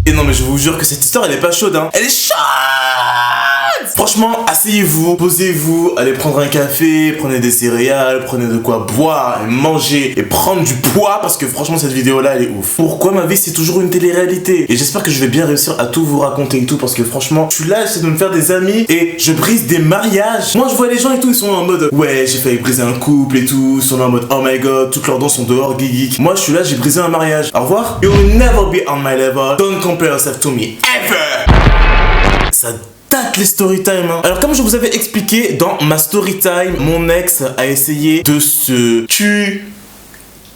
Et non mais je vous jure que cette histoire elle est pas chaude hein. Elle est chaude. Franchement, asseyez-vous, posez-vous, allez prendre un café, prenez des céréales, prenez de quoi boire, et manger et prendre du poids parce que franchement cette vidéo là elle est ouf. Pourquoi ma vie c'est toujours une télé-réalité? Et j'espère que je vais bien réussir à tout vous raconter et tout parce que franchement je suis là, j'essaie de me faire des amis et je brise des mariages. Moi je vois les gens et tout, ils sont en mode ouais j'ai failli briser un couple et tout, ils sont là en mode oh my god, toutes leurs dents sont dehors geek. Moi je suis là, j'ai brisé un mariage. Au revoir. You will never be on my level, don't compare yourself to me ever. Ça date les story time hein. Alors comme je vous avais expliqué dans ma story time, mon ex a essayé de se tuer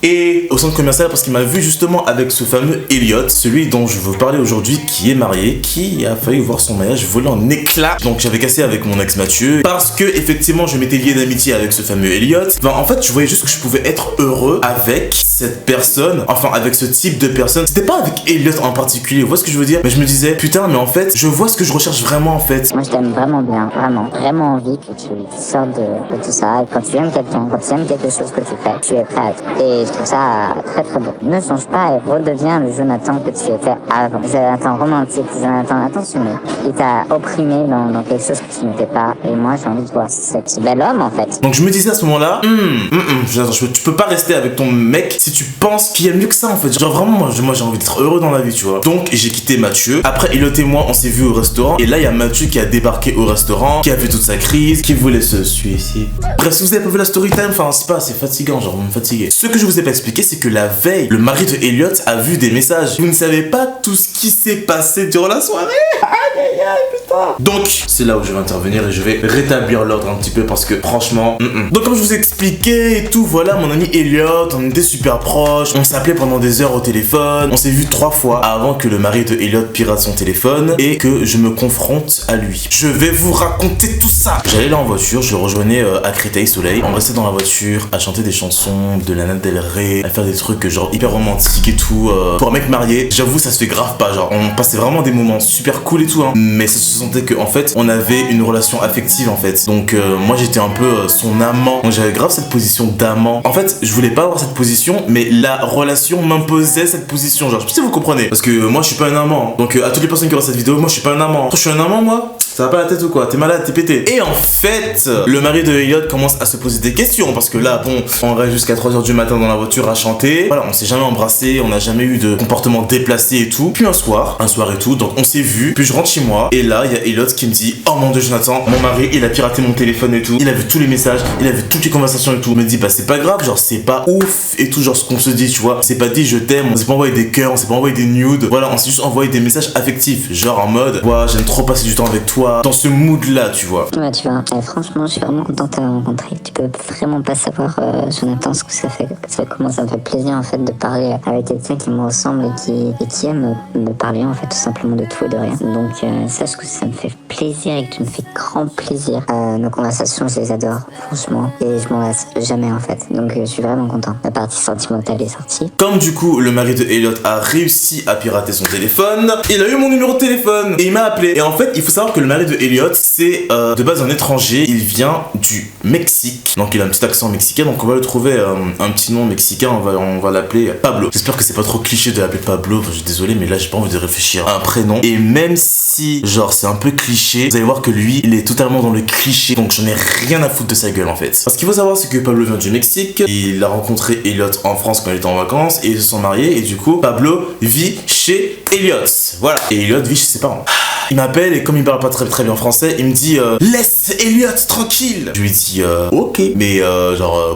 et au centre commercial parce qu'il m'a vu justement avec ce fameux Elliot, celui dont je veux parler aujourd'hui, qui est marié, qui a failli voir son mariage voler en éclats. Donc j'avais cassé avec mon ex Mathieu parce que effectivement je m'étais lié d'amitié avec ce fameux Elliot. Enfin en fait je voyais juste que je pouvais être heureux avec cette personne, enfin avec ce type de personne. C'était pas avec Elliot en particulier, vous voyez ce que je veux dire? Mais je me disais putain mais en fait je vois ce que je recherche vraiment en fait. Moi je t'aime vraiment bien, vraiment envie que tu sortes de tout ça. Et quand tu aimes quelqu'un, quand tu aimes quelque chose que tu fais, tu es prêt. Et je trouve ça très très beau. Ne change pas et redeviens le Jonathan que tu étais avant. Jonathan romantique, Jonathan attention, il t'a opprimé dans quelque chose que tu n'étais pas. Et moi j'ai envie de voir ce bel homme en fait. Donc je me disais à ce moment-là, tu peux pas rester avec ton mec si tu penses qu'il y a mieux que ça en fait. Genre vraiment moi j'ai envie d'être heureux dans la vie tu vois. Donc j'ai quitté Mathieu. Après Elliot et moi on s'est vu au restaurant. Et là il y a Mathieu qui a débarqué au restaurant, qui a fait toute sa crise, qui voulait se suicider. Bref si vous avez pas vu la story time, enfin c'est pas assez fatigant, genre vous me fatiguez. Ce que je vous ai pas expliqué c'est que la veille, le mari de Elliot a vu des messages. Vous ne savez pas tout ce qui s'est passé durant la soirée. Aïe aïe aïe putain. Donc c'est là où je vais intervenir et je vais rétablir l'ordre un petit peu parce que franchement Donc comme je vous ai expliqué et tout, voilà mon ami Elliot, on était super proches, on s'appelait pendant des heures au téléphone, on s'est vu 3 fois avant que le mari de Elliot pirate son téléphone et que je me confronte à lui. Je vais vous raconter tout ça. J'allais là en voiture, je le rejoignais à Créteil Soleil, on restait dans la voiture à chanter des chansons de Lana Del Rey, à faire des trucs genre hyper romantiques et tout. Pour un mec marié, j'avoue ça se fait grave pas, genre on passait vraiment des moments super cool et tout hein. Mais ça se sentait que en fait on avait une relation affective en fait. Donc moi j'étais un peu son amant, donc j'avais grave cette position d'amant. En fait je voulais pas avoir cette position mais la relation m'imposait cette position, genre je sais pas si vous comprenez. Parce que moi je suis pas un amant, donc à toutes les personnes qui regardent cette vidéo, moi je suis pas un amant. Je suis un amant moi? Ça va pas la tête ou quoi? T'es malade, t'es pété. Et en fait, le mari de Elliot commence à se poser des questions parce que là, bon, on reste jusqu'à 3h du matin dans la voiture à chanter. Voilà, on s'est jamais embrassé, on n'a jamais eu de comportement déplacé et tout. Puis un soir et tout, donc on s'est vu. Puis je rentre chez moi et là, il y a Elliot qui me dit oh mon dieu Jonathan, mon mari il a piraté mon téléphone et tout. Il a vu tous les messages, il a vu toutes les conversations et tout. Il me dit bah c'est pas grave, genre c'est pas ouf et tout, genre ce qu'on se dit, tu vois. On s'est pas dit je t'aime, on s'est pas envoyé des cœurs, on s'est pas envoyé des nudes. Voilà, on s'est juste envoyé des messages affectifs, genre en mode ouais j'aime trop passer du temps avec toi. Dans ce mood là tu vois. Ouais tu vois, franchement je suis vraiment contente de t'avoir rencontré. Tu peux vraiment pas savoir Jonathan ce que ça fait. Comment ça me fait plaisir en fait de parler avec quelqu'un qui me ressemble et qui aime me parler en fait tout simplement de tout et de rien. Donc sache que ça me fait plaisir et que tu me fais grand plaisir. Nos conversations je les adore franchement et je m'en lasse jamais en fait. Donc je suis vraiment content. La partie sentimentale est sortie. Comme du coup le mari de Elliot a réussi à pirater son téléphone, il a eu mon numéro de téléphone et il m'a appelé. Et en fait il faut savoir que le mari de Elliot c'est de base un étranger, il vient du Mexique, donc il a un petit accent mexicain, donc on va lui trouver un petit nom mexicain, on va l'appeler Pablo. J'espère que c'est pas trop cliché de l'appeler Pablo, je suis désolé mais là j'ai pas envie de réfléchir à un prénom. Et même si genre c'est un peu cliché, vous allez voir que lui il est totalement dans le cliché, donc j'en ai rien à foutre de sa gueule en fait. Parce qu'il faut savoir c'est que Pablo vient du Mexique, il a rencontré Elliot en France quand il était en vacances et ils se sont mariés et du coup Pablo vit chez Elliot. Voilà, et Elliot vit chez ses parents. Il m'appelle et comme il parle pas très bien français, il me dit laisse Elliot tranquille. Je lui dis ok, mais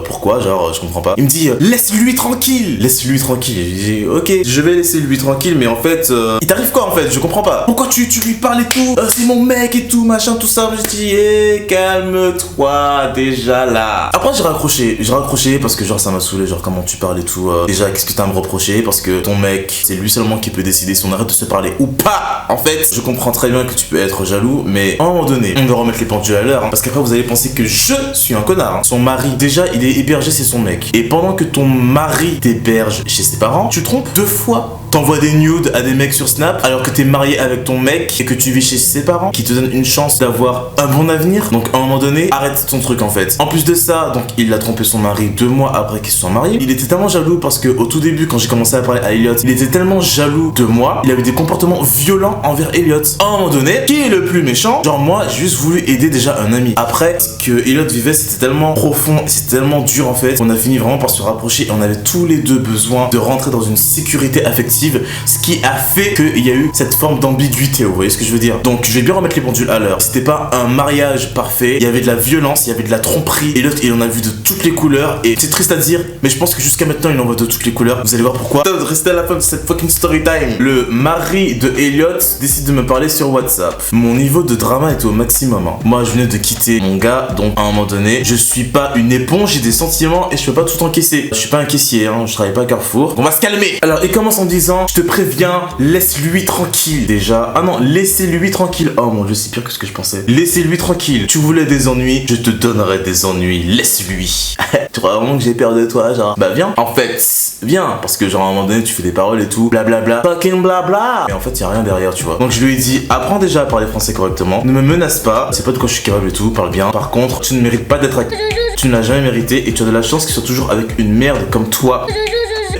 pourquoi, genre je comprends pas. Il me dit laisse-lui tranquille. Laisse-lui tranquille. Je lui dis ok, je vais laisser lui tranquille, mais en fait il t'arrive quoi en fait, je comprends pas. Pourquoi tu lui parles et tout, c'est mon mec et tout machin tout ça. Je dis calme-toi déjà là. Après j'ai raccroché parce que genre ça m'a saoulé, genre comment tu parles et tout. Déjà qu'est-ce que t'as à me reprocher parce que ton mec c'est lui seulement qui peut décider si on arrête de se parler ou pas. En fait je comprends très très bien que tu peux être jaloux, mais à un moment donné, on doit remettre les pendules à l'heure, hein, parce qu'après vous allez penser que je suis un connard. Hein. Son mari, déjà, il est hébergé chez son mec. Et pendant que ton mari t'héberge chez ses parents, tu trompes 2 fois. T'envoies des nudes à des mecs sur Snap alors que t'es marié avec ton mec et que tu vis chez ses parents qui te donnent une chance d'avoir un bon avenir. Donc à un moment donné, arrête ton truc en fait. En plus de ça, donc il a trompé son mari 2 mois après qu'ils se soient mariés. Il était tellement jaloux parce que au tout début, quand j'ai commencé à parler à Elliot, il était tellement jaloux de moi. Il avait des comportements violents envers Elliot. À un moment donné, qui est le plus méchant? Genre moi, j'ai juste voulu aider déjà un ami. Après, ce que Elliot vivait, c'était tellement profond, c'était tellement dur en fait. On a fini vraiment par se rapprocher et on avait tous les deux besoin de rentrer dans une sécurité affective. Ce qui a fait qu'il y a eu cette forme d'ambiguïté, vous voyez ce que je veux dire? Donc je vais bien remettre les pendules à l'heure. C'était pas un mariage parfait, il y avait de la violence, il y avait de la tromperie, et l'autre il en a vu de toutes les couleurs, et c'est triste à dire, mais je pense que jusqu'à maintenant il en voit de toutes les couleurs, vous allez voir pourquoi. Restez à la fin de cette fucking story time. Le mari de Elliot décide de me parler sur WhatsApp. Mon niveau de drama était au maximum, hein. Moi je venais de quitter mon gars, donc à un moment donné, je suis pas une éponge, j'ai des sentiments et je peux pas tout encaisser. Je suis pas un caissier, hein, je travaille pas à Carrefour. On va se calmer. Alors il commence en disant, je te préviens, laisse-lui tranquille. Déjà, ah non, laissez-lui tranquille. Oh mon dieu, c'est pire que ce que je pensais. Laissez-lui tranquille. Tu voulais des ennuis, je te donnerai des ennuis. Laisse-lui. Tu crois vraiment que j'ai peur de toi, genre? Bah viens. En fait, viens, parce que genre à un moment donné, tu fais des paroles et tout, blablabla, fucking blabla. Mais en fait, y a rien derrière, tu vois. Donc je lui ai dit, apprends déjà à parler français correctement. Ne me menace pas. C'est pas de quoi je suis capable et tout. Parle bien. Par contre, tu ne mérites pas d'être avec. Tu ne l'as jamais mérité et tu as de la chance qu'il soit toujours avec une merde comme toi.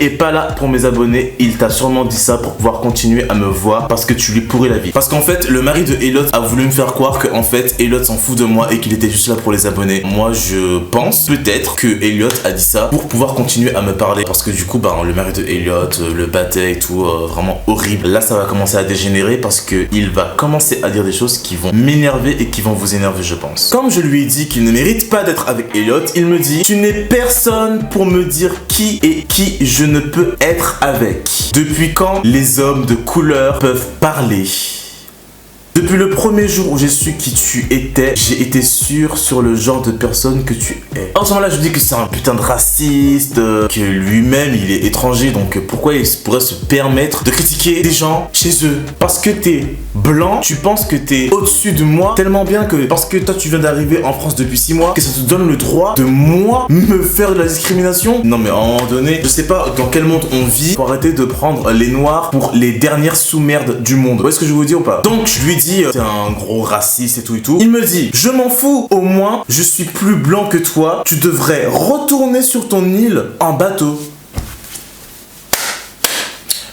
Et pas là pour mes abonnés, il t'a sûrement dit ça pour pouvoir continuer à me voir parce que tu lui pourris la vie. Parce qu'en fait, le mari de Elliot a voulu me faire croire que en fait, Elliot s'en fout de moi et qu'il était juste là pour les abonnés. Moi, je pense peut-être que Elliot a dit ça pour pouvoir continuer à me parler. Parce que du coup, bah, le mari de Elliot le battait et tout, vraiment horrible. Là, ça va commencer à dégénérer parce que il va commencer à dire des choses qui vont m'énerver et qui vont vous énerver, je pense. Comme je lui ai dit qu'il ne mérite pas d'être avec Elliot, il me dit, tu n'es personne pour me dire qui et qui je ne peux être avec. Depuis quand les hommes de couleur peuvent parler? Depuis le premier jour où j'ai su qui tu étais, j'ai été sûr sur le genre de personne que tu es. En ce moment-là, je dis que c'est un putain de raciste, que lui-même il est étranger, donc pourquoi il pourrait se permettre de critiquer des gens chez eux? Parce que t'es blanc, tu penses que t'es au-dessus de moi tellement bien que parce que toi tu viens d'arriver en France depuis 6 mois, que ça te donne le droit de moi me faire de la discrimination? Non mais à un moment donné, je sais pas dans quel monde on vit pour arrêter de prendre les noirs pour les dernières sous-merdes du monde. Vous voyez ce que je vous dis ou pas? Donc je lui dis c'est un gros raciste et tout et tout. Il me dit, je m'en fous, au moins je suis plus blanc que toi, tu devrais retourner sur ton île en bateau.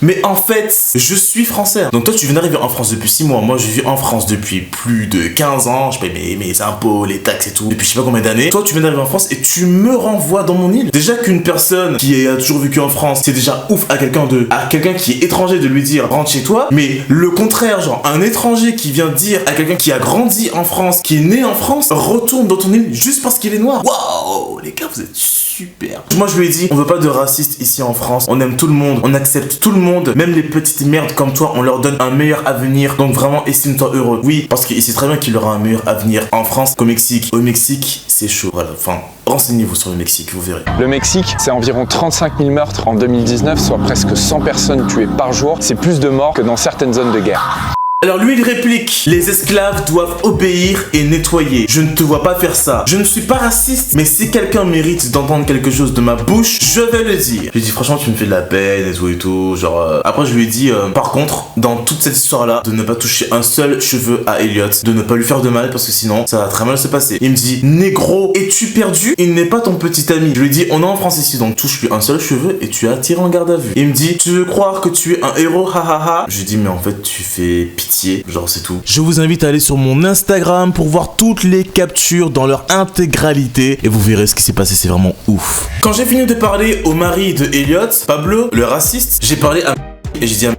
Mais en fait, je suis français. Donc toi, tu viens d'arriver en France depuis 6 mois. Moi, je vis en France depuis plus de 15 ans. Je paye mes impôts, les taxes et tout. Depuis je sais pas combien d'années. Toi, tu viens d'arriver en France et tu me renvoies dans mon île. Déjà qu'une personne qui a toujours vécu en France, c'est déjà ouf à quelqu'un qui est étranger de lui dire rentre chez toi. Mais le contraire, genre un étranger qui vient dire à quelqu'un qui a grandi en France, qui est né en France, retourne dans ton île juste parce qu'il est noir. Waouh, les gars, vous êtes super. Moi, je lui ai dit, on veut pas de racistes ici en France. On aime tout le monde, on accepte tout le monde. Même les petites merdes comme toi, on leur donne un meilleur avenir. Donc vraiment, estime-toi heureux. Oui, parce qu'il sait très bien qu'il aura un meilleur avenir en France qu'au Mexique. Au Mexique, c'est chaud. Voilà, enfin, renseignez-vous sur le Mexique, vous verrez. Le Mexique, c'est environ 35 000 meurtres en 2019, soit presque 100 personnes tuées par jour. C'est plus de morts que dans certaines zones de guerre. Alors lui il réplique, les esclaves doivent obéir et nettoyer. Je ne te vois pas faire ça. Je ne suis pas raciste, mais si quelqu'un mérite d'entendre quelque chose de ma bouche, je vais le dire. Je lui ai dit franchement tu me fais de la peine et tout, genre... Après je lui ai dit, par contre, dans toute cette histoire-là, de ne pas toucher un seul cheveu à Elliot, de ne pas lui faire de mal parce que sinon ça va très mal se passer. Il me dit, négro, es-tu perdu? Il n'est pas ton petit ami. Je lui ai dit, on est en France ici, donc touche-lui un seul cheveu et tu attires en garde à vue. Il me dit, tu veux croire que tu es un héros, hahaha. Je lui ai dit, mais en fait tu fais pitié. Genre c'est tout. Je vous invite à aller sur mon Instagram pour voir toutes les captures dans leur intégralité et vous verrez ce qui s'est passé, c'est vraiment ouf. Quand j'ai fini de parler au mari de Elliot, Pablo, le raciste, j'ai parlé à et j'ai dit à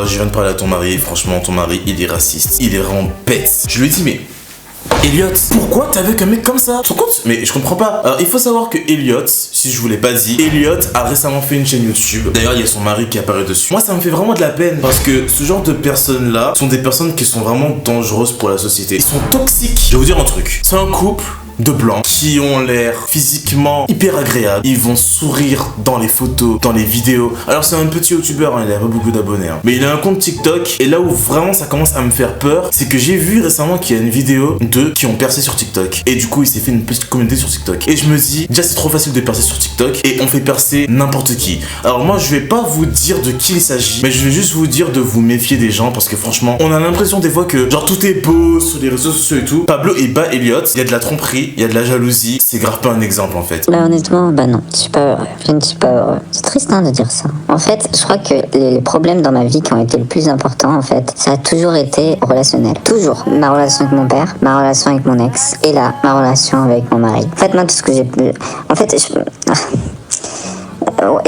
je viens de parler à ton mari, franchement ton mari il est raciste, il est vraiment bête. Je lui ai dit mais Elliot, pourquoi t'es avec un mec comme ça? Tu te rends compte? Mais je comprends pas. Alors il faut savoir que Elliot, si je vous l'ai pas dit, Elliot a récemment fait une chaîne YouTube. D'ailleurs il y a son mari qui apparaît dessus. Moi ça me fait vraiment de la peine parce que ce genre de personnes là sont des personnes qui sont vraiment dangereuses pour la société. Ils sont toxiques. Je vais vous dire un truc. C'est un couple de blancs qui ont l'air physiquement hyper agréables. Ils vont sourire dans les photos, dans les vidéos. Alors c'est un petit youtubeur, il a pas beaucoup d'abonnés. Mais il a un compte TikTok. Et là où vraiment ça commence à me faire peur, c'est que j'ai vu récemment qu'il y a une vidéo d'eux qui ont percé sur TikTok. Et du coup, il s'est fait une petite communauté sur TikTok. Et je me dis, déjà c'est trop facile de percer sur TikTok. Et on fait percer n'importe qui. Alors moi, je vais pas vous dire de qui il s'agit, mais je vais juste vous dire de vous méfier des gens. Parce que franchement, on a l'impression des fois que genre tout est beau sur les réseaux sociaux et tout. Pablo et bat Elliot, il y a de la tromperie, il y a de la jalousie. C'est grave pas un exemple en fait. Bah honnêtement, bah non, je suis pas heureux. Je ne suis pas heureux. C'est triste hein, de dire ça. En fait, je crois que les problèmes dans ma vie qui ont été le plus importants, en fait, ça a toujours été relationnel. Toujours. Ma relation avec mon père, ma relation avec mon ex, et là, ma relation avec mon mari. En fait, moi, tout ce que j'ai... En fait, est-ce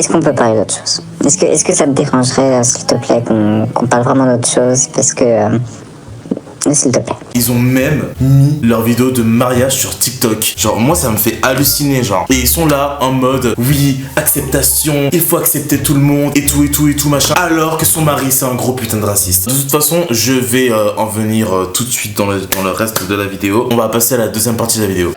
qu'on peut parler d'autre chose? Est-ce que ça te dérangerait, s'il te plaît, qu'on parle vraiment d'autre chose? Parce que... s'il te plaît. Ils ont même mis leur vidéo de mariage sur TikTok. Genre, moi, ça me fait halluciner, genre. Et ils sont là en mode, oui, acceptation, il faut accepter tout le monde, et tout, machin. Alors que son mari, c'est un gros putain de raciste. De toute façon, je vais en venir tout de suite dans le reste de la vidéo. On va passer à la deuxième partie de la vidéo.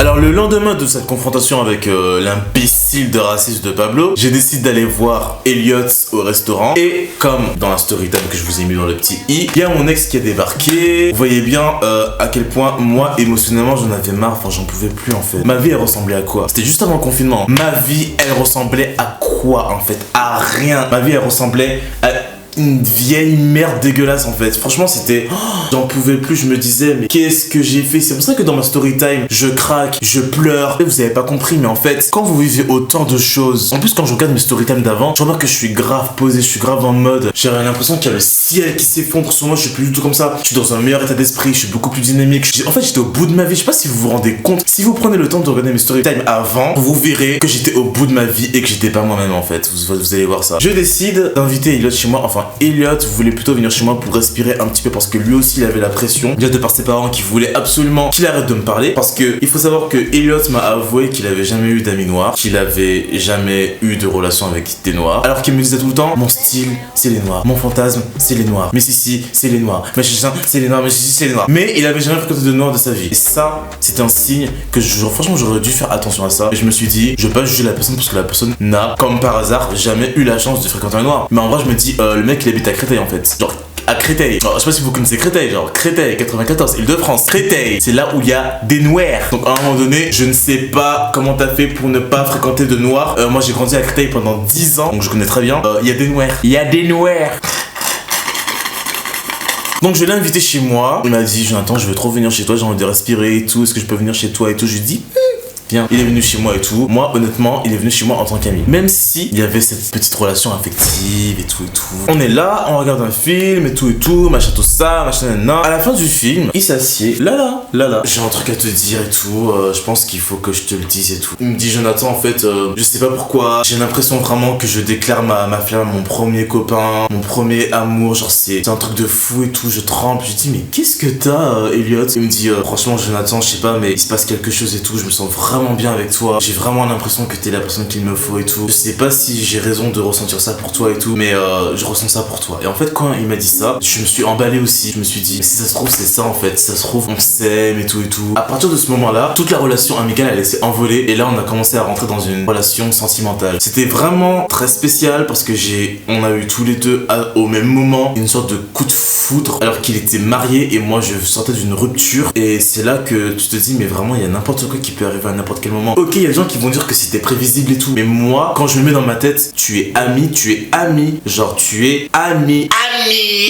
Alors le lendemain de cette confrontation avec l'imbécile de racisme de Pablo, j'ai décidé d'aller voir Elliot au restaurant. Et comme dans la story time que je vous ai mis dans le petit i, il y a mon ex qui a débarqué. Vous voyez bien à quel point moi émotionnellement j'en avais marre, enfin j'en pouvais plus en fait. Ma vie elle ressemblait à quoi? C'était juste avant le confinement. Ma vie elle ressemblait à quoi en fait? À rien. Ma vie elle ressemblait à une vieille merde dégueulasse en fait. Franchement c'était... j'en pouvais plus, je me disais mais qu'est-ce que j'ai fait? C'est pour ça que dans ma story time, je craque, je pleure. Vous avez pas compris mais en fait, quand vous vivez autant de choses... En plus quand je regarde mes story time d'avant, je remarque que je suis grave posé, je suis grave en mode... J'ai l'impression qu'il y a le ciel qui s'effondre sur moi, je suis plus du tout comme ça. Je suis dans un meilleur état d'esprit, je suis beaucoup plus dynamique. En fait j'étais au bout de ma vie, je sais pas si vous vous rendez compte. Si vous prenez le temps de regarder mes story time avant, vous verrez que j'étais au bout de ma vie et que j'étais pas moi-même en fait. Vous allez voir ça. Je décide d'inviter Elliot chez moi, enfin Elliot voulait plutôt venir chez moi pour respirer un petit peu parce que lui aussi il avait la pression déjà de par ses parents qui voulaient absolument qu'il arrête de me parler parce que il faut savoir que Elliot m'a avoué qu'il avait jamais eu d'amis noirs, qu'il avait jamais eu de relation avec des noirs, alors qu'il me disait tout le temps mon style c'est les noirs, mon fantasme c'est les noirs, mais si c'est les noirs, mais chacun c'est les noirs, mais si c'est les noirs, mais il avait jamais fréquenté de noirs de sa vie et ça c'est un signe que franchement j'aurais dû faire attention à ça et je me suis dit je vais pas juger la personne parce que la personne n'a comme par hasard jamais eu la chance de fréquenter un noir, mais en vrai je me dis le mec il habite à Créteil en fait, genre à Créteil. Alors, je sais pas si vous connaissez Créteil, genre Créteil 94, Île-de-France. Créteil, c'est là où il y a des noirs. Donc à un moment donné, je ne sais pas comment t'as fait pour ne pas fréquenter de noirs. Moi j'ai grandi à Créteil pendant 10 ans, donc je connais très bien. Il y a des noirs. Il y a des noirs. Donc je l'ai invité chez moi. Il m'a dit Jonathan, je veux trop venir chez toi, j'ai envie de respirer et tout. Est-ce que je peux venir chez toi et tout? Je lui dis viens. Il est venu chez moi et tout. Moi, honnêtement, il est venu chez moi en tant qu'ami. Même si il y avait cette petite relation affective et tout. On est là, on regarde un film et tout, machin tout ça, machin nan. À la fin du film, il s'assied. Là. J'ai un truc à te dire et tout. Je pense qu'il faut que je te le dise et tout. Il me dit Jonathan, en fait, je sais pas pourquoi. J'ai l'impression vraiment que je déclare ma flamme à mon premier copain, mon premier amour. Genre c'est un truc de fou et tout. Je tremble. Je dis mais qu'est-ce que t'as, Elliot? Il me dit franchement Jonathan, je sais pas, mais il se passe quelque chose et tout. Je me sens vraiment bien avec toi, j'ai vraiment l'impression que t'es la personne qu'il me faut et tout. Je sais pas si j'ai raison de ressentir ça pour toi et tout, mais je ressens ça pour toi. Et en fait quand il m'a dit ça, je me suis emballé aussi. Je me suis dit si ça se trouve c'est ça en fait, si ça se trouve on s'aime et tout. À partir de ce moment là, toute la relation amicale elle s'est envolée et là on a commencé à rentrer dans une relation sentimentale. C'était vraiment très spécial parce que on a eu tous les deux au même moment une sorte de coup de foudre alors qu'il était marié et moi je sortais d'une rupture et c'est là que tu te dis mais vraiment il y a n'importe quoi qui peut arriver à n'importe quel moment. Ok, il y a des gens qui vont dire que c'était prévisible et tout, mais moi, quand je me mets dans ma tête, tu es ami, genre tu es ami,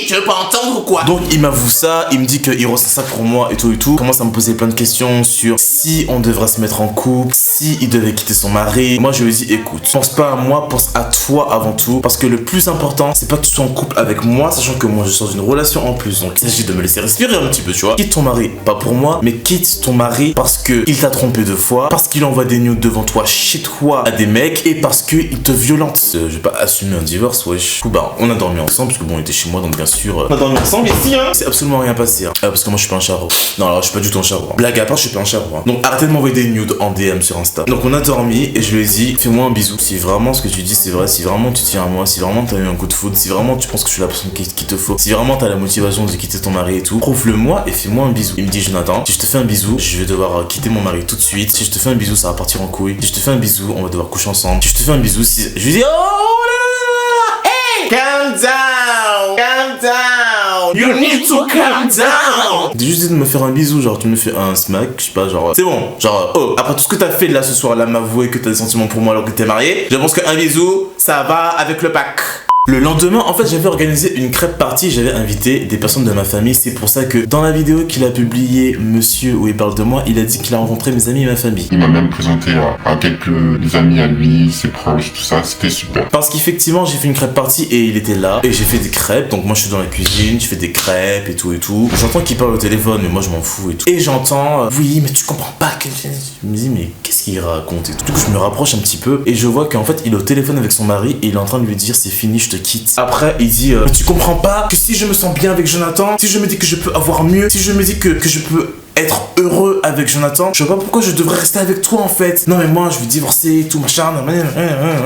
tu veux pas entendre ou quoi? Donc il m'avoue ça, il me dit qu'il ressent ça pour moi et tout, commence à me poser plein de questions sur si on devrait se mettre en couple, si il devait quitter son mari. Moi je lui dis écoute, pense pas à moi, pense à toi avant tout, parce que le plus important, c'est pas que tu sois en couple avec moi, sachant que moi je sors d'une relation en plus, donc il s'agit de me laisser respirer un petit peu, tu vois. Quitte ton mari, pas pour moi, mais quitte ton mari parce que il t'a trompé 2 fois. toi, parce qu'il envoie des nudes devant toi, chez toi, à des mecs, et parce qu'il te violente. Je vais pas assumer un divorce, wesh. Du coup, bah, on a dormi ensemble, parce que bon, on était chez moi, donc bien sûr, on a dormi ensemble ici, hein. C'est absolument rien passé, hein. Parce que moi, je suis pas un charreau. Non, alors, je suis pas du tout un charreau. Hein. Blague à part, je suis pas un charreau. Hein. Donc, arrêtez de m'envoyer des nudes en DM sur Insta. Donc, on a dormi, et je lui ai dit, fais-moi un bisou. Si vraiment ce que tu dis, c'est vrai, si vraiment tu tiens à moi, si vraiment t'as eu un coup de foudre, si vraiment tu penses que je suis la personne qu'il te faut, si vraiment t'as la motivation de quitter ton mari et tout, prouve-le-moi et fais-moi un bisou. Il me dit, Jonathan, si je te fais un bisou, je vais devoir quitter mon mari tout de suite. Si je te fais un bisou, ça va partir en couille. Si je te fais un bisou, on va devoir coucher ensemble. Si je te fais un bisou, si. Je lui dis, oh, hey, calm down, calm down, you need to calm down. J'ai juste dit de me faire un bisou, genre tu me fais un smack, je sais pas, genre c'est bon, genre oh, après tout ce que t'as fait là ce soir là, m'avouer que t'as des sentiments pour moi alors que t'es marié, je pense qu'un bisou, ça va avec le pack. Le lendemain, en fait, j'avais organisé une crêpe party, j'avais invité des personnes de ma famille. C'est pour ça que dans la vidéo qu'il a publiée, monsieur, où il parle de moi, il a dit qu'il a rencontré mes amis et ma famille. Il m'a même présenté à quelques amis à lui, ses proches, tout ça, c'était super. Parce qu'effectivement, j'ai fait une crêpe party et il était là. Et j'ai fait des crêpes, donc moi je suis dans la cuisine, je fais des crêpes et tout et tout. J'entends qu'il parle au téléphone, mais moi je m'en fous et tout. Et j'entends, oui, mais tu comprends pas que... Je me dis, mais qu'est-ce qu'il raconte et tout. Du coup, je me rapproche un petit peu et je vois qu'en fait, il est au téléphone avec son mari et il est en train de lui dire, c'est fini, je te quitte. Après, il dit, mais tu comprends pas que si je me sens bien avec Jonathan, si je me dis que je peux avoir mieux, si je me dis que je peux être heureux avec Jonathan, je vois pas pourquoi je devrais rester avec toi en fait. Non mais moi je vais divorcer et tout machin.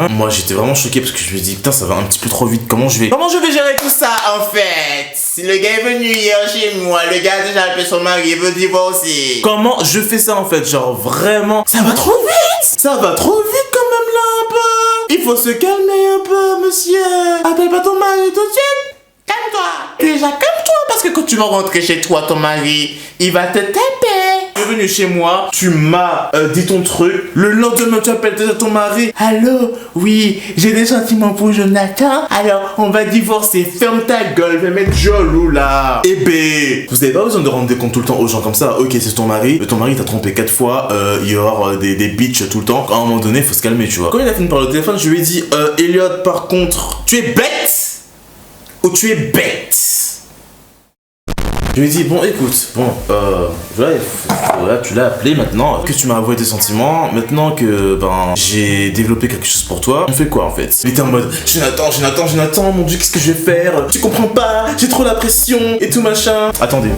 Moi j'étais vraiment choqué parce que je lui ai dit putain ça va un petit peu trop vite, comment je vais gérer tout ça en fait? Si le gars est venu hier chez moi, le gars a déjà appelé son mari, il veut divorcer. Comment je fais ça en fait? Genre vraiment, ça va trop vite. Ça va trop vite quand même là un peu. Il faut se calmer un peu monsieur. Appelle pas ton mari tout de suite. Calme-toi. Déjà calme-toi parce que quand tu vas rentrer chez toi, ton mari, il va te taper. Tu es venu chez moi, tu m'as dit ton truc. Le lendemain, tu appelles déjà ton mari. Allô, oui, j'ai des sentiments pour Jonathan. Alors, on va divorcer. Ferme ta gueule, va mettre jolou là. Eh ben, vous avez pas besoin de rendre des comptes tout le temps aux gens comme ça. Ok, c'est ton mari. Mais ton mari t'a trompé 4 fois. Il y aura des bitches tout le temps. À un moment donné, faut se calmer, tu vois. Quand il a fini de parler au téléphone, je lui ai dit, Elliot, par contre, tu es bête ou tu es bête? Je lui ai dit, bon écoute, voilà, tu l'as appelé maintenant, que tu m'as avoué tes sentiments, maintenant que j'ai développé quelque chose pour toi, on fait quoi en fait? Il était en mode, Jonathan, mon dieu, qu'est-ce que je vais faire? Tu comprends pas, j'ai trop la pression et tout machin. Attendez.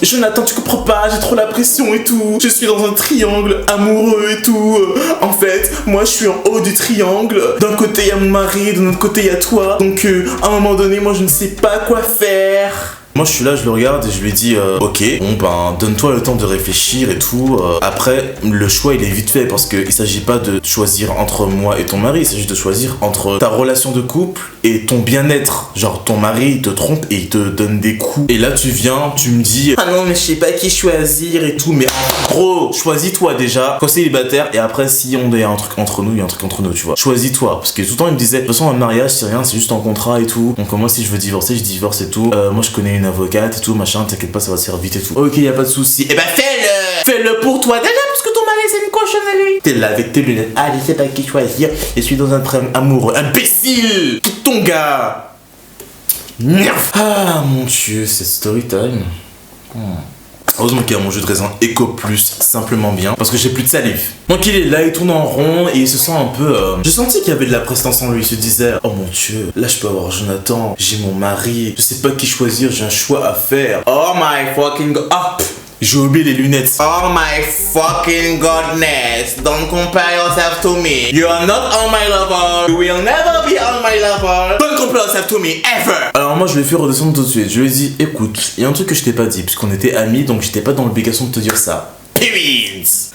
Jonathan, tu comprends pas, j'ai trop la pression et tout. Je suis dans un triangle amoureux et tout. En fait, moi je suis en haut du triangle. D'un côté il y a mon mari, de l'autre côté il y a toi. Donc à un moment donné, moi je ne sais pas quoi faire. Moi je suis là, je le regarde et je lui dis ok, bon donne-toi le temps de réfléchir et tout. Après le choix il est vite fait parce que il s'agit pas de choisir entre moi et ton mari, il s'agit de choisir entre ta relation de couple et ton bien-être. Genre ton mari il te trompe et il te donne des coups. Et là tu viens, tu me dis ah non mais je sais pas qui choisir et tout. Mais en gros, choisis-toi déjà quand célibataire et après si on a un truc entre nous, il y a un truc entre nous, tu vois. Choisis-toi parce que tout le temps il me disait de toute façon un mariage c'est rien, c'est juste un contrat et tout. Donc moi si je veux divorcer, je divorce et tout. Moi je connais une avocate et tout machin, t'inquiète pas, ça va se faire vite et tout. Ok, y a pas de souci. Et bah fais-le pour toi déjà parce que ton mari c'est une cochonnerie. T'es là avec tes lunettes. Ah, je sais pas qui choisir. Je suis dans un train amoureux. Imbécile. Quitte ton gars. Merde. Ah mon dieu, c'est story time. Heureusement qu'il y a mon jus de raisin Eco Plus simplement bien parce que j'ai plus de salive. Donc il est là, il tourne en rond et il se sent un peu... J'ai senti qu'il y avait de la prestance en lui. Il se disait oh mon dieu, là je peux avoir Jonathan, j'ai mon mari, je sais pas qui choisir, j'ai un choix à faire. Oh my fucking god. Ah, j'ai oublié les lunettes. Oh my fucking godness. Don't compare yourself to me. You are not on my level. You will never be on my level. Don't compare yourself to me ever. Alors moi je l'ai fait redescendre tout de suite. Je lui ai dit écoute, il y a un truc que je t'ai pas dit puisqu'on était amis, donc j'étais pas dans l'obligation de te dire ça. Periods.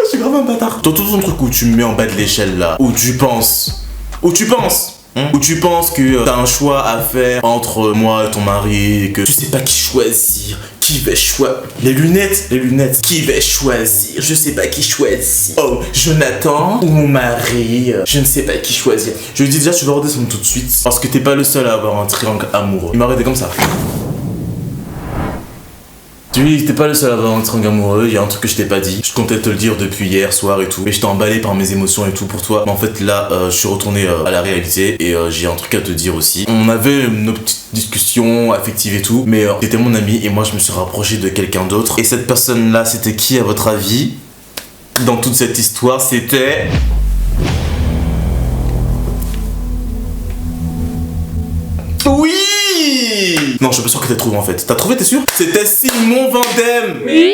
Je suis grave un bâtard. Toi tout ton truc où tu me mets en bas de l'échelle là, où tu penses Où tu penses que t'as un choix à faire entre moi et ton mari et que tu sais pas qui choisir, qui va choisir. Les lunettes, qui va choisir, je sais pas qui choisir. Oh, Jonathan ou mon mari, je ne sais pas qui choisir. Je lui dis déjà tu vas redescendre tout de suite parce que t'es pas le seul à avoir un triangle amoureux. Il m'a arrêté comme ça. Tu t'es pas le seul à avoir un triangle amoureux, il y a un truc que je t'ai pas dit. Je comptais te le dire depuis hier soir et tout. Mais j'étais emballé par mes émotions et tout pour toi. Mais en fait là, je suis retourné à la réalité et j'ai un truc à te dire aussi. On avait nos petites discussions affectives et tout. Mais t'étais mon ami et moi je me suis rapproché de quelqu'un d'autre. Et cette personne là, c'était qui à votre avis? Dans toute cette histoire, c'était... Oui! Non, je suis pas sûr que t'aies trouvé en fait. T'as trouvé, t'es sûr? C'était Simon Vandem! Oui,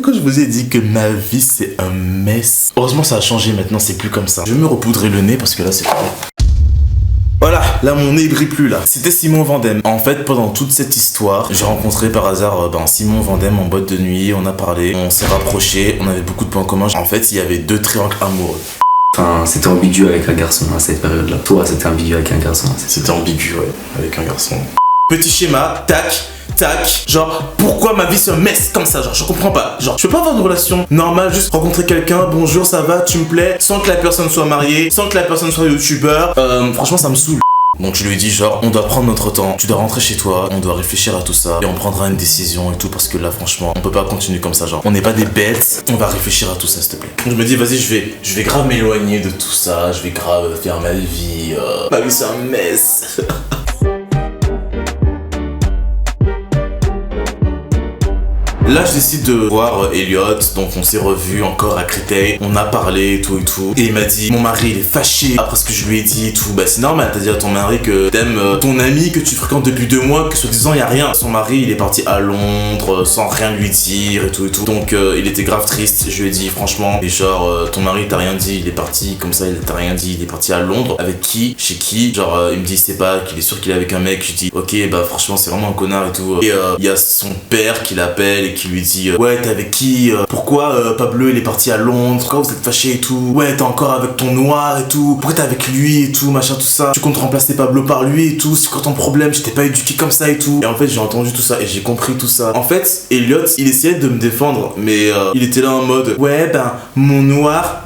quand je vous ai dit que ma vie c'est un mess. Heureusement, ça a changé maintenant, c'est plus comme ça. Je vais me repoudrer le nez parce que là c'est trop. Voilà, là mon nez brille plus là. C'était Simon Vandem. En fait, pendant toute cette histoire, j'ai rencontré par hasard Simon Vandem en boîte de nuit, on a parlé, on s'est rapprochés, on avait beaucoup de points communs. En fait, il y avait 2 triangles amoureux. Enfin, c'était ambigu avec un garçon à cette période-là. Toi, c'était ambigu avec un garçon. C'était ambigu, ouais, avec un garçon. Petit schéma, tac, tac. Genre, pourquoi ma vie se messe comme ça? Genre, je comprends pas. Genre, je peux pas avoir une relation normale, juste rencontrer quelqu'un, bonjour, ça va, tu me plais, sans que la personne soit mariée, sans que la personne soit youtubeur. Franchement, ça me saoule. Donc je lui ai dit genre, on doit prendre notre temps, tu dois rentrer chez toi, on doit réfléchir à tout ça et on prendra une décision et tout parce que là franchement on peut pas continuer comme ça, genre on n'est pas des bêtes, on va réfléchir à tout ça s'il te plaît. Donc je me dis vas-y je vais grave m'éloigner de tout ça, je vais grave faire ma vie c'est un mess. Là, je décide de voir Elliot, donc on s'est revus encore à Créteil, on a parlé et tout, et il m'a dit, mon mari il est fâché après ce que je lui ai dit et tout. Bah c'est normal, t'as dit à ton mari que t'aimes ton ami que tu fréquentes depuis 2 mois, que soi-disant y a rien. Son mari il est parti à Londres sans rien lui dire et tout, donc il était grave triste. Je lui ai dit franchement, et genre ton mari t'a rien dit, il est parti comme ça, il t'a rien dit, il est parti à Londres, avec qui, chez qui, genre il me dit c'est pas, qu'il est sûr qu'il est avec un mec. Je dis ok bah franchement c'est vraiment un connard et tout. Et il y a son père qui l'appelle et qui lui dit ouais t'es avec qui, pourquoi Pablo il est parti à Londres, pourquoi vous êtes fâchés et tout, ouais t'es encore avec ton noir et tout, pourquoi t'es avec lui et tout machin tout ça, tu comptes remplacer Pablo par lui et tout, c'est quoi ton problème, je t'ai pas éduqué comme ça et tout. Et en fait j'ai entendu tout ça et j'ai compris tout ça. En fait Elliot il essayait de me défendre mais il était là en mode ouais ben mon noir,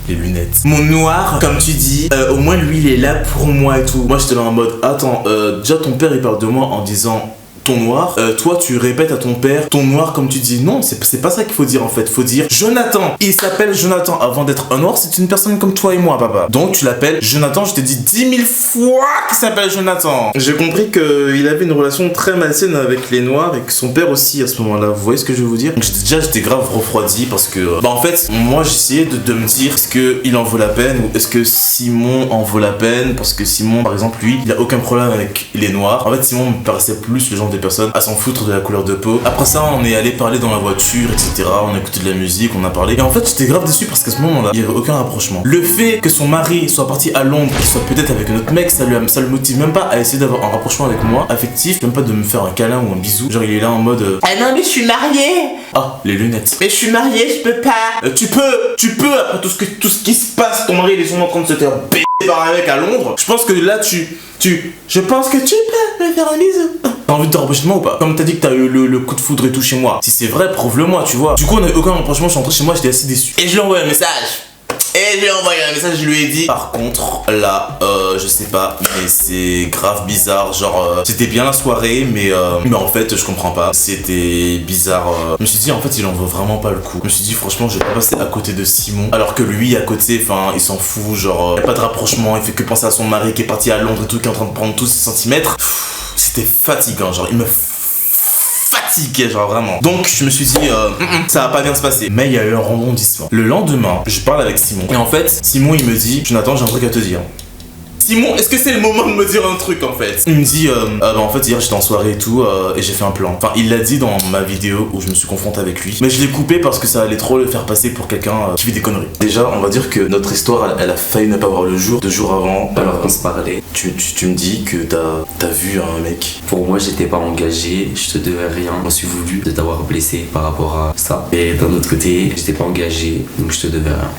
les lunettes. Mon noir, comme tu dis, au moins lui il est là pour moi et tout. Moi j'étais là en mode attends, déjà ton père il parle de moi en disant ton noir, toi tu répètes à ton père ton noir comme tu dis. Non, c'est pas ça qu'il faut dire en fait, faut dire Jonathan. Il s'appelle Jonathan avant d'être un noir, c'est une personne comme toi et moi papa. Donc tu l'appelles Jonathan, je t'ai dit 10 000 fois qu'il s'appelle Jonathan. J'ai compris qu'il avait une relation très malsaine avec les noirs et que son père aussi à ce moment là, vous voyez ce que je veux vous dire. Donc j'étais grave refroidi parce que en fait moi j'essayais de me dire est-ce que il en vaut la peine ou est-ce que Simon en vaut la peine, parce que Simon par exemple lui il a aucun problème avec les noirs. En fait Simon me paraissait plus le genre de personne à s'en foutre de la couleur de peau. Après ça on est allé parler dans la voiture etc, on a écouté de la musique, on a parlé et en fait j'étais grave déçu parce qu'à ce moment là il y avait aucun rapprochement. Le fait que son mari soit parti à Londres, qu'il soit peut-être avec un autre mec, ça le motive même pas à essayer d'avoir un rapprochement avec moi affectif, même pas de me faire un câlin ou un bisou. Genre il est là en mode ah non mais je suis marié. Ah les lunettes. Mais je suis marié, je peux pas. Tu peux après tout ce qui se passe, ton mari il est souvent en train de se faire b***er par un mec à Londres. Je pense que là je pense que tu peux me faire un bisou. T'as envie de te rapprocher de moi ou pas? Comme t'as dit que t'as eu le coup de foudre et tout chez moi. Si c'est vrai, prouve-le-moi, tu vois. Du coup, on a eu aucun rapprochement, je suis rentré chez moi, j'étais assez déçu. Et je lui ai envoyé un message. Je lui ai dit. Par contre, là, je sais pas, mais c'est grave bizarre. Genre, c'était bien la soirée, mais en fait, je comprends pas. C'était bizarre. Je me suis dit, en fait, il en vaut vraiment pas le coup. Je me suis dit, franchement, je vais pas passer à côté de Simon. Alors que lui, à côté, enfin, il s'en fout. Genre, y a pas de rapprochement. Il fait que penser à son mari qui est parti à Londres et tout, qui est en train de prendre tous ses centimètres. C'était fatigant. Genre, il me fatigué, genre vraiment. Donc je me suis dit ça va pas bien se passer. Mais il y a eu un rebondissement. Le lendemain, je parle avec Simon et en fait Simon il me dit Jonathan, j'ai un truc à te dire. Simon, est-ce que c'est le moment de me dire un truc en fait? Il me dit en fait hier j'étais en soirée et tout et j'ai fait un plan. Enfin il l'a dit dans ma vidéo où je me suis confronté avec lui, mais je l'ai coupé parce que ça allait trop le faire passer pour quelqu'un qui vit des conneries. Déjà on va dire que notre histoire elle a failli ne pas voir le jour 2 jours avant. Alors qu'on se parlait, tu me dis que t'as vu un mec. pour moi j'étais pas engagé, je te devais rien. Je m'en suis voulu de t'avoir blessé par rapport à ça. Et d'un autre côté, j'étais pas engagé, donc je te devais rien.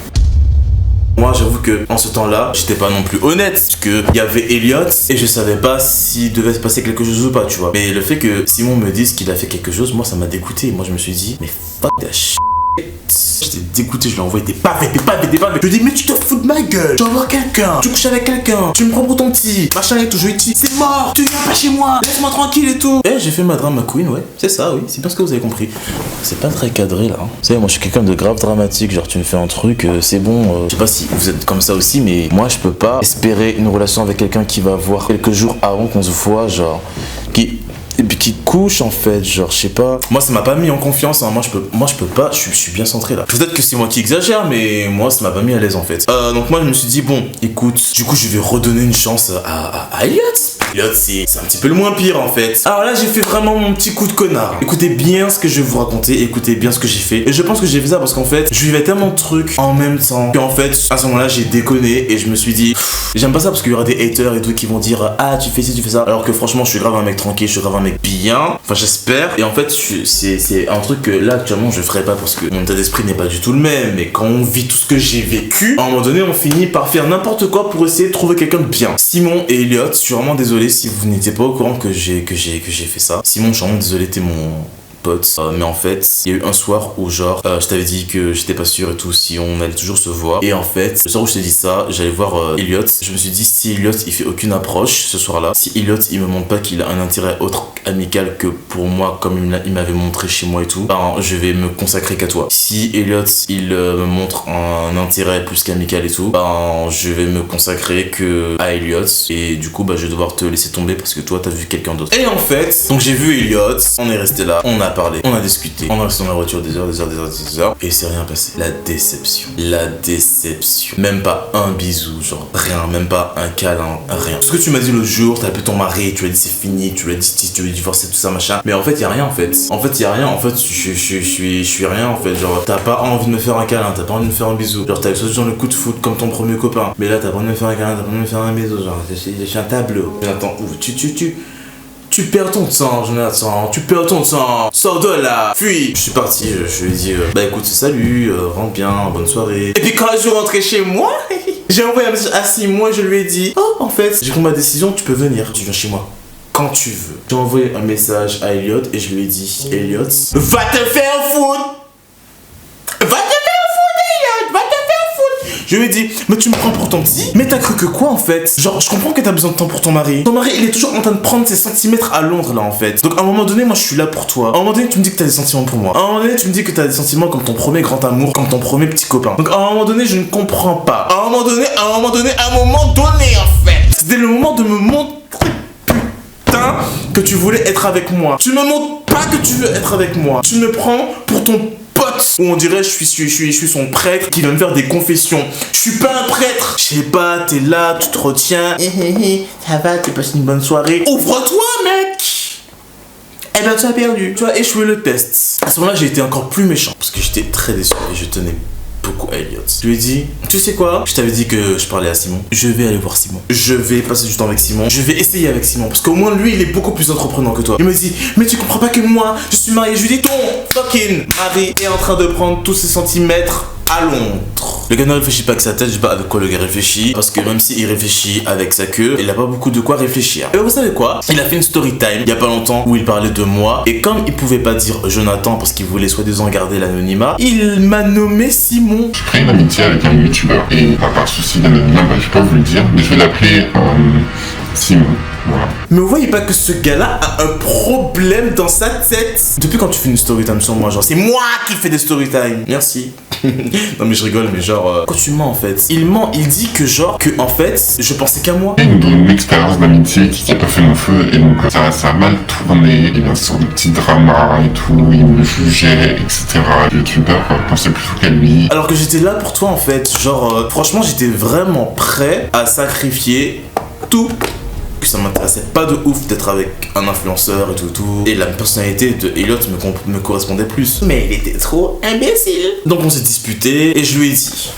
Moi j'avoue que en ce temps-là, j'étais pas non plus honnête parce que il y avait Elliot et je savais pas s'il devait se passer quelque chose ou pas, tu vois. Mais le fait que Simon me dise qu'il a fait quelque chose, moi ça m'a dégoûté. Moi je me suis dit mais fuck that shit. J'étais dégoûté, je l'ai envoyé des pavés. Je lui dis, mais tu te fous de ma gueule. Tu vas voir quelqu'un, tu couches avec quelqu'un, tu me prends pour ton petit, machin et tout. Je lui dis, c'est mort, tu viens pas chez moi, laisse-moi tranquille et tout. Et j'ai fait ma drama queen, ouais, c'est ça, oui, c'est bien ce que vous avez compris. C'est pas très cadré là. Vous savez, moi je suis quelqu'un de grave dramatique. Genre, tu me fais un truc, c'est bon. Je sais pas si vous êtes comme ça aussi, mais moi je peux pas espérer une relation avec quelqu'un qui va voir quelques jours avant qu'on se voit, genre, et puis qui couche en fait, genre je sais pas. Moi ça m'a pas mis en confiance, hein. Moi je peux pas, je suis bien centré là. Peut-être que c'est moi qui exagère, mais moi ça m'a pas mis à l'aise en fait. Donc moi je me suis dit bon, écoute, du coup je vais redonner une chance à Elliot. Elliot c'est un petit peu le moins pire en fait. Alors là j'ai fait vraiment mon petit coup de connard. Écoutez bien ce que je vais vous raconter, écoutez bien ce que j'ai fait. Et je pense que j'ai fait ça parce qu'en fait je vivais tellement de trucs en même temps qu'en fait à ce moment-là j'ai déconné et je me suis dit j'aime pas ça parce qu'il y aura des haters et tout qui vont dire ah tu fais ci, tu fais ça. Alors que franchement je suis grave un mec tranquille, je suis grave un mec bien, enfin j'espère. Et en fait c'est un truc que là actuellement je ferais pas parce que mon état d'esprit n'est pas du tout le même. Mais quand on vit tout ce que j'ai vécu, à un moment donné on finit par faire n'importe quoi pour essayer de trouver quelqu'un de bien. Simon et Elliot, je suis vraiment désolé si vous n'étiez pas au courant que j'ai fait ça. Simon, je suis vraiment désolé, t'es mon pote, mais en fait il y a eu un soir où genre je t'avais dit que j'étais pas sûr et tout si on allait toujours se voir, et en fait le soir où je t'ai dit ça j'allais voir Elliot. Je me suis dit si Elliot il fait aucune approche ce soir là, si Elliot il me montre pas qu'il a un intérêt autre amical que pour moi comme il m'avait montré chez moi et tout, ben je vais me consacrer qu'à toi. Si Elliot il me montre un intérêt plus qu'amical et tout, ben je vais me consacrer que à Elliot, et du coup bah je vais devoir te laisser tomber parce que toi t'as vu quelqu'un d'autre. Et en fait donc j'ai vu Elliot, on est resté là, on a parlé, on a discuté, on a resté dans la voiture des heures, et c'est rien passé. La déception. Même pas un bisou, genre rien, même pas un câlin, rien. Ce que tu m'as dit l'autre jour, t'as appelé ton mari, tu lui as dit c'est fini, tu lui as dit tu veux divorcer, tout ça machin. Mais en fait y a rien en fait. Y a rien, en fait je suis rien en fait. Genre t'as pas envie de me faire un câlin, t'as pas envie de me faire un bisou. Genre t'as genre le coup de foot comme ton premier copain. Mais là t'as pas envie de me faire un câlin, t'as pas envie de me faire un bisou. Genre j'ai un tableau. J'attends où tu perds ton temps, Jonathan, tu perds ton temps, sors de là, fuis. Je suis parti, je lui ai dit, bah écoute, salut, rentre bien, bonne soirée. Et puis quand je suis rentré chez moi, j'ai envoyé un message à Simon et je lui ai dit, oh, en fait, j'ai pris ma décision, tu peux venir, tu viens chez moi. Quand tu veux. J'ai envoyé un message à Elliot et je lui ai dit, Elliot, va te faire foutre. Je lui ai dit, mais tu me prends pour ton petit? Mais t'as cru que quoi en fait? Genre, je comprends que t'as besoin de temps pour ton mari. Ton mari, il est toujours en train de prendre ses centimètres à Londres là en fait. Donc à un moment donné, moi je suis là pour toi. À un moment donné, tu me dis que t'as des sentiments pour moi. À un moment donné, tu me dis que t'as des sentiments comme ton premier grand amour, comme ton premier petit copain. Donc à un moment donné, je ne comprends pas. À un moment donné, en fait. C'était le moment de me montrer, putain, que tu voulais être avec moi. Tu me montres pas que tu veux être avec moi. Tu me prends pour ton pote, où on dirait je suis son prêtre qui va me faire des confessions. Je suis pas un prêtre. Je sais pas, t'es là, tu te retiens. Ça va, t'es passé une bonne soirée. Ouvre-toi, mec. Eh ben tu as perdu. Tu as échoué le test. À ce moment-là, j'ai été encore plus méchant parce que j'étais très déçu et je tenais beaucoup à Elliot. Je lui ai dit, tu sais quoi? Je t'avais dit que je parlais à Simon. Je vais aller voir Simon. Je vais passer du temps avec Simon. Je vais essayer avec Simon. Parce qu'au moins lui, il est beaucoup plus entreprenant que toi. Il me dit, mais tu comprends pas que moi, je suis marié. Je lui dis, ton fucking mari est en train de prendre tous ses centimètres à Londres. Le gars ne réfléchit pas avec sa tête, je sais pas avec quoi le gars réfléchit. Parce que même s'il réfléchit avec sa queue, il a pas beaucoup de quoi réfléchir. Et vous savez quoi? Il a fait une story time il y a pas longtemps où il parlait de moi. Et comme il pouvait pas dire Jonathan parce qu'il voulait soi-disant garder l'anonymat, il m'a nommé Simon. J'ai créé une amitié avec un youtubeur et pas de souci d'anonymat, bah, je vais pas vous le dire, mais je vais l'appeler Simon. Voilà. Mais vous voyez pas que ce gars-là a un problème dans sa tête? Depuis quand tu fais une story time sur moi, genre c'est moi qui fais des story time. Merci. Non mais je rigole, mais genre quand tu mens en fait. Il ment, il dit que genre que en fait je pensais qu'à moi. Il nous donne une expérience d'amitié qui a pas fait mon feu et donc ça a mal tourné, il y a une sorte de petit drama et tout, il me jugeait, etc. Le youtubeur pensait plutôt qu'à lui. Alors que j'étais là pour toi en fait, genre franchement j'étais vraiment prêt à sacrifier tout. Que ça m'intéressait pas de ouf d'être avec un influenceur et tout. Et la personnalité de Elliot me correspondait plus. Mais il était trop imbécile. Donc on s'est disputé et je lui ai dit,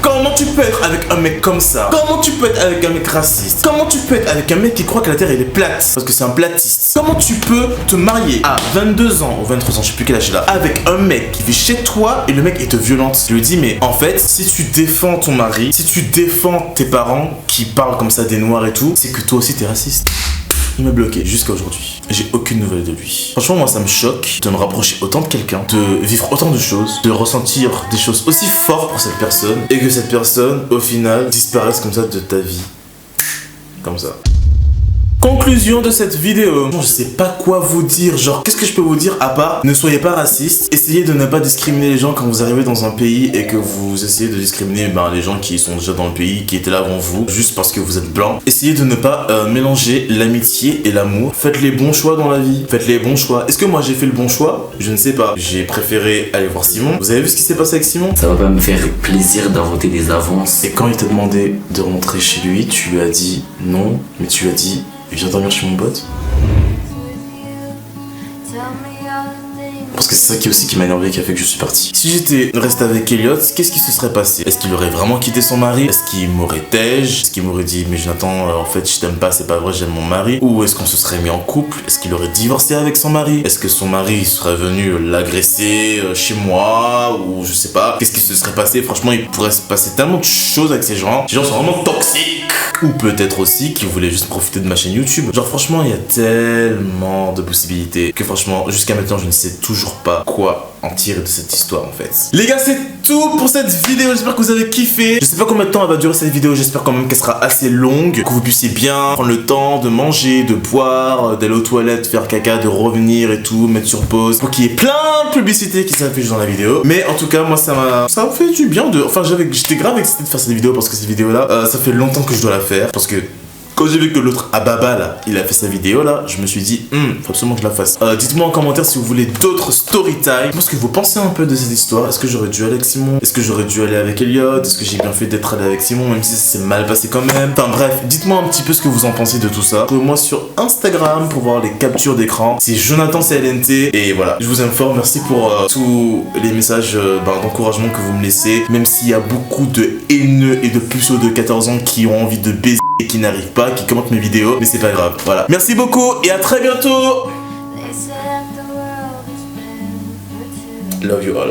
comment tu peux être avec un mec comme ça? Comment tu peux être avec un mec raciste? Comment tu peux être avec un mec qui croit que la terre elle est plate? Parce que c'est un platiste. Comment tu peux te marier à 22 ans ou 23 ans, je sais plus quel âge il a, avec un mec qui vit chez toi et le mec il te violente? Je lui dis, mais en fait, si tu défends ton mari, si tu défends tes parents qui parlent comme ça des noirs et tout, c'est que toi aussi t'es raciste. Il m'a bloqué jusqu'à aujourd'hui. j'ai aucune nouvelle de lui. Franchement, moi, ça me choque de me rapprocher autant de quelqu'un, de vivre autant de choses, de ressentir des choses aussi fortes pour cette personne, et que cette personne, au final, disparaisse comme ça de ta vie. Comme ça. Conclusion de cette vidéo. Je sais pas quoi vous dire, genre qu'est-ce que je peux vous dire à part ne soyez pas raciste, essayez de ne pas discriminer les gens quand vous arrivez dans un pays et que vous essayez de discriminer les gens qui sont déjà dans le pays, qui étaient là avant vous, juste parce que vous êtes blanc. Essayez de ne pas mélanger l'amitié et l'amour. Faites les bons choix dans la vie, faites les bons choix. Est-ce que moi j'ai fait le bon choix? Je ne sais pas. J'ai préféré aller voir Simon. Vous avez vu ce qui s'est passé avec Simon? Ça va pas me faire plaisir d'inventer des avances. Et quand il t'a demandé de rentrer chez lui, tu lui as dit non, mais tu lui as dit viens dormir chez mon pote. Parce que c'est ça qui m'a énervé, qui a fait que je suis parti. Si j'étais resté avec Elliot, qu'est-ce qui se serait passé? Est-ce qu'il aurait vraiment quitté son mari? Est-ce qu'il m'aurait tège? Est-ce qu'il m'aurait dit mais Jonathan, en fait je t'aime pas, c'est pas vrai, j'aime mon mari? Ou est-ce qu'on se serait mis en couple? Est-ce qu'il aurait divorcé avec son mari? Est-ce que son mari serait venu l'agresser chez moi? Ou je sais pas. Qu'est-ce qui se serait passé? Franchement, il pourrait se passer tellement de choses avec ces gens. Ces gens sont vraiment toxiques. Ou peut-être aussi qu'ils voulaient juste profiter de ma chaîne YouTube. Genre franchement, il y a tellement de possibilités que franchement, jusqu'à maintenant, je ne sais toujours pas quoi en tirer de cette histoire en fait. Les gars, c'est tout pour cette vidéo. J'espère que vous avez kiffé. Je sais pas combien de temps elle va durer cette vidéo. J'espère quand même qu'elle sera assez longue, que vous puissiez bien prendre le temps de manger, de boire, d'aller aux toilettes, faire caca, de revenir et tout, mettre sur pause pour qu'il y ait plein de publicité qui s'affiche dans la vidéo. Mais en tout cas, moi ça m'a fait du bien de... Enfin, j'étais grave excité de faire cette vidéo parce que cette vidéo là, ça fait longtemps que je dois la faire parce que quand j'ai vu que l'autre Ababa là, il a fait sa vidéo là, je me suis dit, faut absolument que je la fasse. Dites-moi en commentaire si vous voulez d'autres story time. Qu'est-ce que vous pensez un peu de cette histoire? Est-ce que j'aurais dû aller avec Simon? Est-ce que j'aurais dû aller avec Elliot? Est-ce que j'ai bien fait d'être allé avec Simon, même si ça s'est mal passé quand même? Enfin bref, dites-moi un petit peu ce que vous en pensez de tout ça. Retrouvez-moi sur Instagram pour voir les captures d'écran. C'est Jonathan CLNT. Et voilà, je vous aime fort. Merci pour tous les messages d'encouragement que vous me laissez. Même s'il y a beaucoup de haineux et de puceaux de 14 ans qui ont envie de baiser et qui n'arrivent pas, qui commentent mes vidéos, mais c'est pas grave. Voilà. Merci beaucoup et à très bientôt. Love you all.